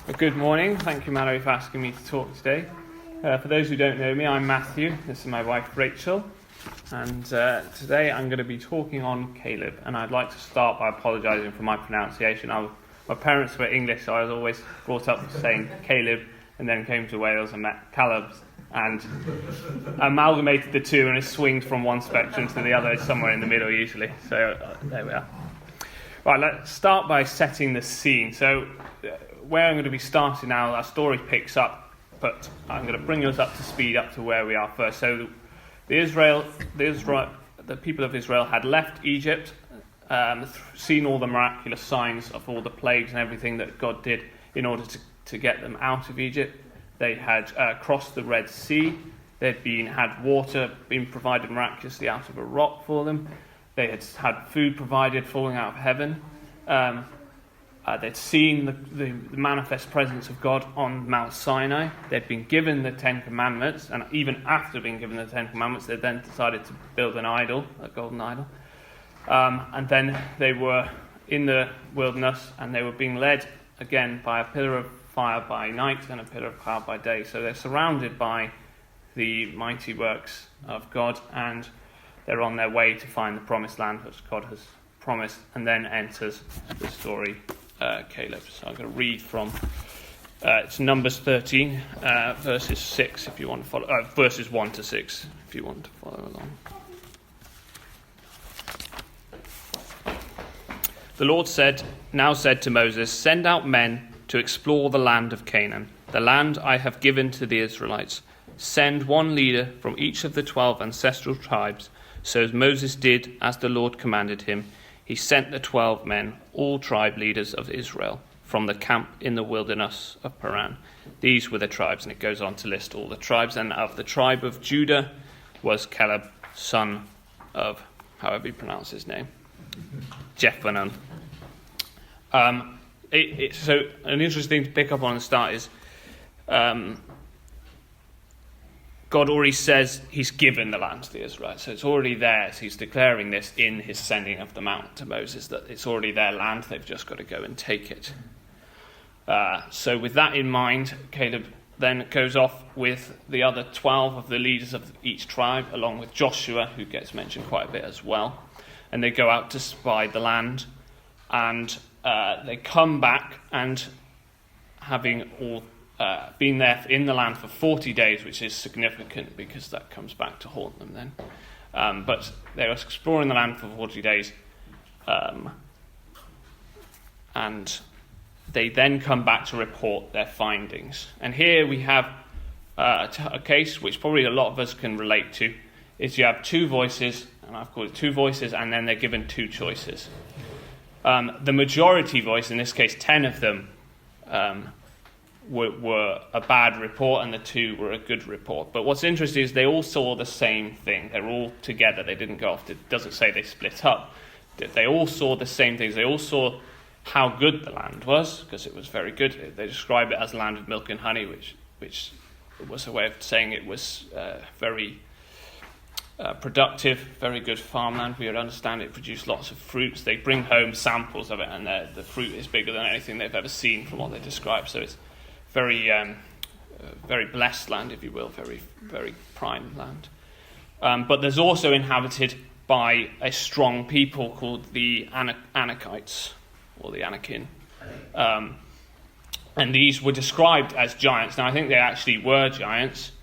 Well, good morning. Thank you, Mallory, for asking me to talk today. For those who don't know me, I'm Matthew. This is my wife, Rachel. And today I'm going to be talking on Caleb. And I'd like to start by apologising for my pronunciation. My parents were English, so I was always brought up saying Caleb, and then came to Wales and met Caleb's, and amalgamated the two, and it swings from one spectrum to the other. It's somewhere in the middle usually. So there we are. Right, let's start by setting the scene. So where I'm going to be starting now, our story picks up, but I'm going to bring us up to speed, up to where we are first. So the people of Israel had left Egypt, seen all the miraculous signs of all the plagues and everything that God did in order to get them out of Egypt. They had crossed the Red Sea. They'd had water being provided miraculously out of a rock for them. They had food provided falling out of heaven. They'd seen the manifest presence of God on Mount Sinai. They'd been given the Ten Commandments, and even after being given the Ten Commandments, they then decided to build an idol, a golden idol. And then they were in the wilderness, and they were being led again by a pillar of fire by night and a pillar of cloud by day. So they're surrounded by the mighty works of God, and they're on their way to find the promised land which God has promised. And then enters the story Caleb. So I'm going to read from it's Numbers 13, verses 6 if you want to follow, verses 1 to 6 if you want to follow along. The Lord now said to Moses, "Send out men to explore the land of Canaan, the land I have given to the Israelites. Send one leader from each of the 12 ancestral tribes." So Moses did as the Lord commanded him. He sent the 12 men, all tribe leaders of Israel, from the camp in the wilderness of Paran. These were the tribes, and it goes on to list all the tribes. And of the tribe of Judah was Caleb, son of, however you pronounce his name, Jephunneh. So an interesting thing to pick up on the start is God already says he's given the land to the Israelites. So it's already theirs. He's declaring this in his sending of them out to Moses, that it's already their land. They've just got to go and take it. So with that in mind, Caleb then goes off with the other 12 of the leaders of each tribe, along with Joshua, who gets mentioned quite a bit as well. And they go out to spy the land. And they come back, and having all been there in the land for 40 days, which is significant because that comes back to haunt them then. But they were exploring the land for 40 days, and they then come back to report their findings. And here we have a case which probably a lot of us can relate to, is you have two voices, and I've called it two voices, and then they're given two choices. The majority voice, in this case 10 of them, were a bad report, and the two were a good report. But what's interesting is they all saw the same thing. They're all together. They didn't go off. It doesn't say they split up. They all saw the same things. They all saw how good the land was, because it was very good. They describe it as a land of milk and honey, which was a way of saying it was very productive, very good farmland. We would understand it produced lots of fruits. They bring home samples of it, and the fruit is bigger than anything they've ever seen from what they describe. So it's very, very blessed land, if you will, very, very prime land. But there's also inhabited by a strong people called the Anakites, or the Anakim. And these were described as giants. Now, I think they actually were giants.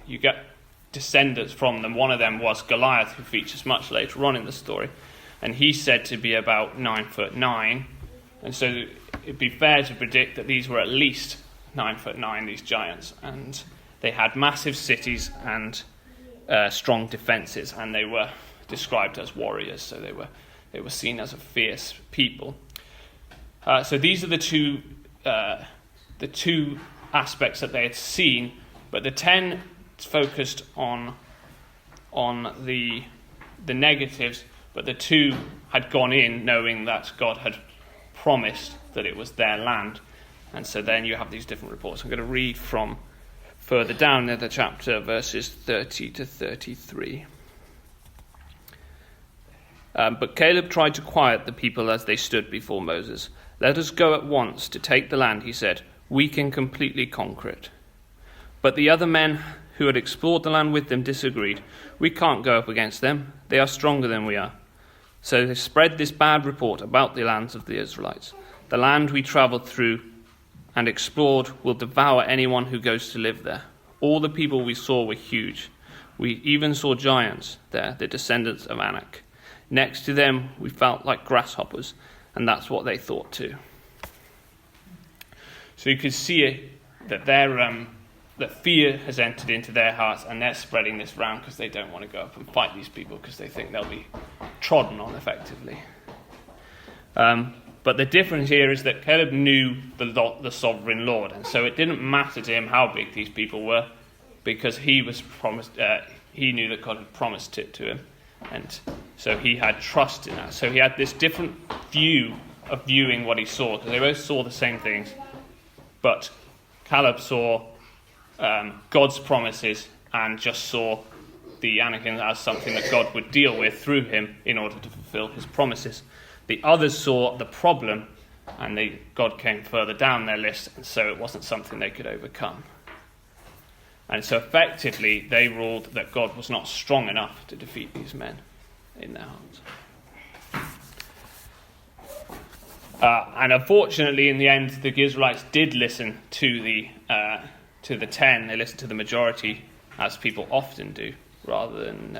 You get descendants from them. One of them was Goliath, who features much later on in the story. And he's said to be about 9'9". And so it'd be fair to predict that these were at least 9'9", these giants, and they had massive cities and strong defences, and they were described as warriors. So they were seen as a fierce people. So these are the two aspects that they had seen, but the 10 focused on the negatives, but the two had gone in knowing that God had promised that it was their land. And so then you have these different reports. I'm going to read from further down in the chapter, verses 30 to 33. But Caleb tried to quiet the people as they stood before Moses. "Let us go at once to take the land," he said. We can completely conquer it." But the other men who had explored the land with them disagreed. "We can't go up against them. They are stronger than we are." So they spread this bad report about the lands of the Israelites. "The land we traveled through and explored will devour anyone who goes to live there. All the people we saw were huge. We even saw giants there, the descendants of Anak. Next to them, we felt like grasshoppers," and that's what they thought too. So you could see it, that that fear has entered into their hearts, and they're spreading this round because they don't want to go up and fight these people because they think they'll be trodden on effectively. But the difference here is that Caleb knew the sovereign Lord, and so it didn't matter to him how big these people were, because he was promised. He knew that God had promised it to him, and so he had trust in that. So he had this different view of viewing what he saw, because they both saw the same things, but Caleb saw God's promises and just saw the Anakim as something that God would deal with through him in order to fulfill his promises. The others saw the problem, and God came further down their list, and so it wasn't something they could overcome. And so effectively, they ruled that God was not strong enough to defeat these men in their hearts. And unfortunately, in the end, the Israelites did listen to the 10. They listened to the majority, as people often do, rather than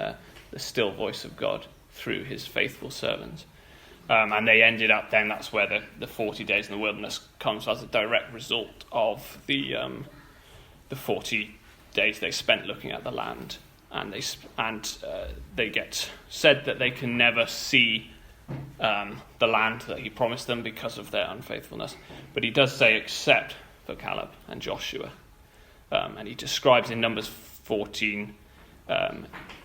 the still voice of God through his faithful servants. And they ended up then, that's where the 40 days in the wilderness comes as a direct result of the 40 days they spent looking at the land. And they get said that they can never see the land that he promised them because of their unfaithfulness. But he does say, except for Caleb and Joshua. And he describes in Numbers 14,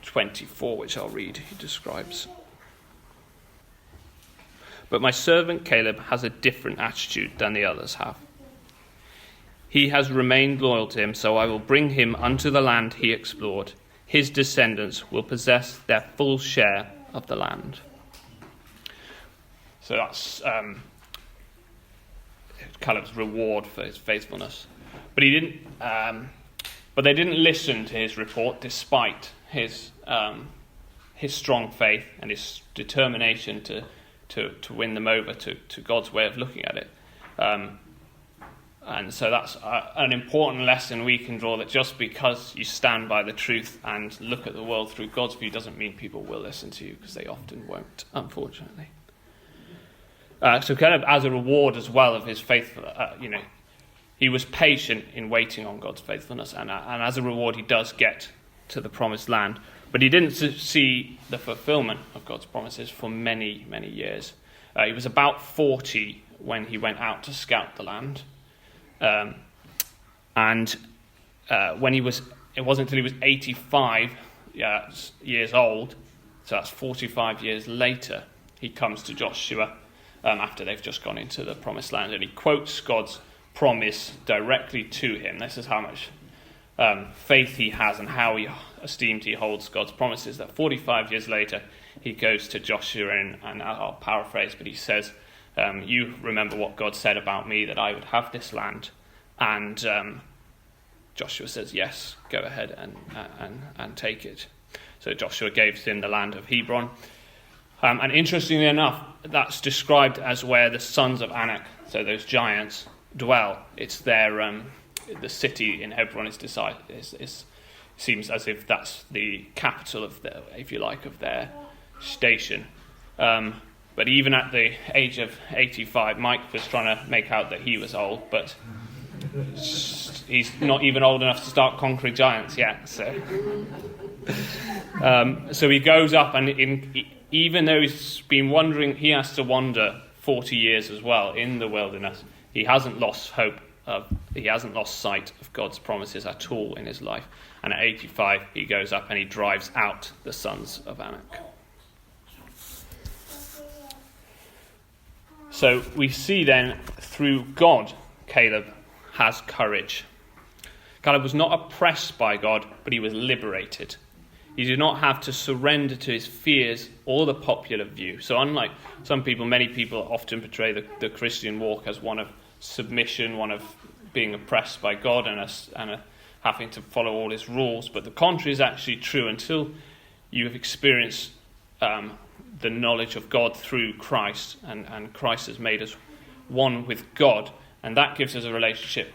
24, which I'll read, he describes. "But my servant Caleb has a different attitude than the others have. He has remained loyal to him, so I will bring him unto the land he explored. His descendants will possess their full share of the land." So that's Caleb's reward for his faithfulness. But they didn't listen to his report, despite his strong faith and his determination to win them over to God's way of looking at it. And so that's an important lesson we can draw, that just because you stand by the truth and look at the world through God's view doesn't mean people will listen to you, because they often won't, unfortunately. So Caleb, as a reward as well of his faithfulness, he was patient in waiting on God's faithfulness, and as a reward he does get to the promised land. But he didn't see the fulfillment of God's promises for many, many years. He was about 40 when he went out to scout the land. And when it wasn't until he was 85 years old, so that's 45 years later, he comes to Joshua after they've just gone into the promised land, and he quotes God's promise directly to him. This is how much faith he has and how esteemed he holds God's promises, that 45 years later he goes to Joshua and I'll paraphrase, but he says, "You remember what God said about me, that I would have this land?" And Joshua says, "Yes, go ahead and take it." So Joshua gave him the land of Hebron. And interestingly enough, that's described as where the sons of Anak, so those giants, dwell. It's their the city in Hebron seems as if that's the capital of their, if you like, of their station. But even at the age of 85, Mike was trying to make out that he was old, but he's not even old enough to start conquering giants yet. So he goes up, and even though he's been wandering, he has to wander 40 years as well in the wilderness. He hasn't lost hope. He hasn't lost sight of God's promises at all in his life. And at 85, he goes up and he drives out the sons of Anak. So we see then, through God, Caleb has courage. Caleb was not oppressed by God, but he was liberated. He did not have to surrender to his fears or the popular view. So unlike some people, many people often portray the Christian walk as one of submission, one of being oppressed by God and having to follow all his rules. But the contrary is actually true. Until you have experienced the knowledge of God through Christ, and Christ has made us one with God, and that gives us a relationship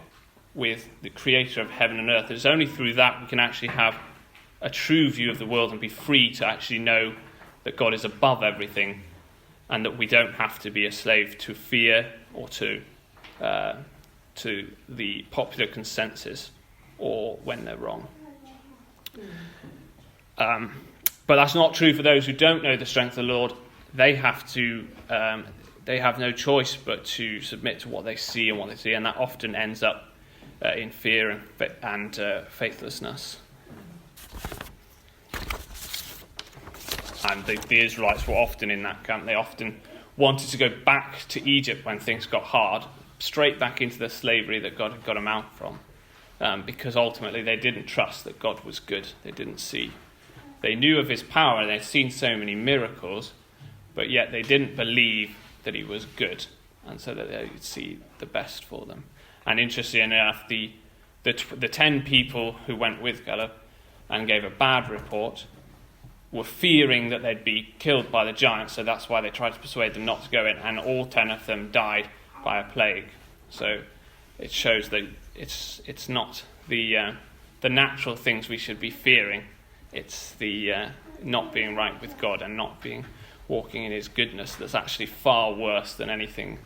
with the creator of heaven and earth. It's only through that we can actually have a true view of the world and be free to actually know that God is above everything, and that we don't have to be a slave to fear or to the popular consensus or when they're wrong. But that's not true for those who don't know the strength of the Lord. They have no choice but to submit to what they see, and that often ends up in fear and faithlessness. And the Israelites were often in that camp. They often wanted to go back to Egypt when things got hard, straight back into the slavery that God had got them out from, because ultimately they didn't trust that God was good. They didn't see. They knew of his power, they'd seen so many miracles, but yet they didn't believe that he was good, and so that they would see the best for them. And interestingly enough, the 10 people who went with Caleb and gave a bad report were fearing that they'd be killed by the giants, so that's why they tried to persuade them not to go in, and all 10 of them died by a plague. So it shows that it's not the natural things we should be fearing. It's the not being right with God and not walking in his goodness that's actually far worse than anything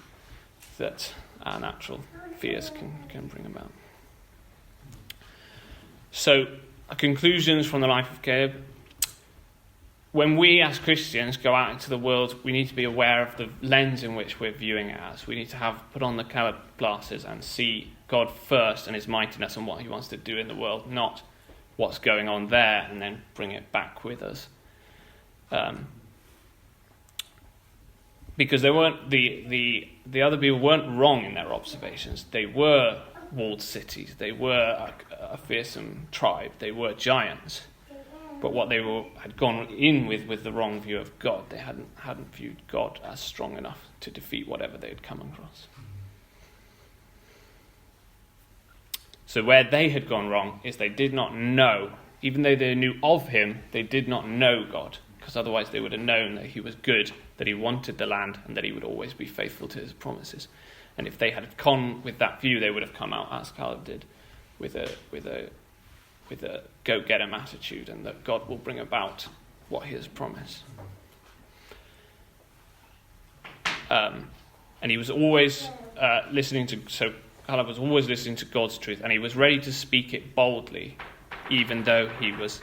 that our natural fears can bring about. So, conclusions from the life of Caleb. When we as Christians go out into the world, we need to be aware of the lens in which we're viewing it as. We need to put on the Caleb glasses and see God first and his mightiness and what he wants to do in the world, not what's going on there, and then bring it back with us. Because they weren't the other people weren't wrong in their observations. They were walled cities. They were a fearsome tribe. They were giants. But what they had gone in with the wrong view of God. They hadn't viewed God as strong enough to defeat whatever they had come across. So where they had gone wrong is they did not know, even though they knew of him, they did not know God, because otherwise they would have known that he was good, that he wanted the land, and that he would always be faithful to his promises. And if they had gone with that view, they would have come out as Caleb did, with a go-get-em attitude, and that God will bring about what he has promised. And he was always Caleb was always listening to God's truth, and he was ready to speak it boldly, even though he was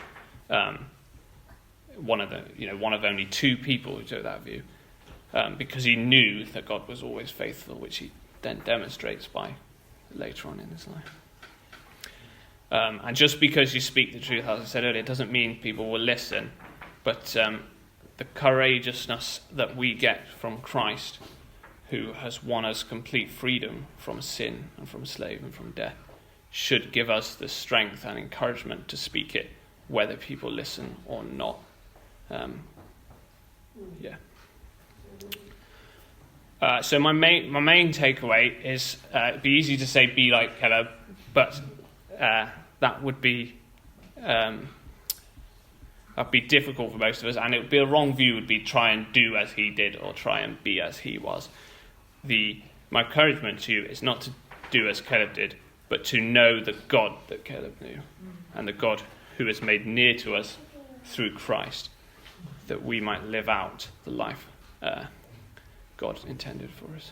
one of only 2 people who took that view, because he knew that God was always faithful, which he then demonstrates by later on in his life. And just because you speak the truth, as I said earlier, it doesn't mean people will listen, but the courageousness that we get from Christ, who has won us complete freedom from sin and from slave and from death, should give us the strength and encouragement to speak it, whether people listen or not. So my main takeaway is it'd be easy to say be like Caleb, but that would be difficult for most of us, and it would be a wrong view. Would be try and do as he did or try and be as he was. My encouragement to you is not to do as Caleb did, but to know the God that Caleb knew, and the God who is made near to us through Christ, that we might live out the life God intended for us.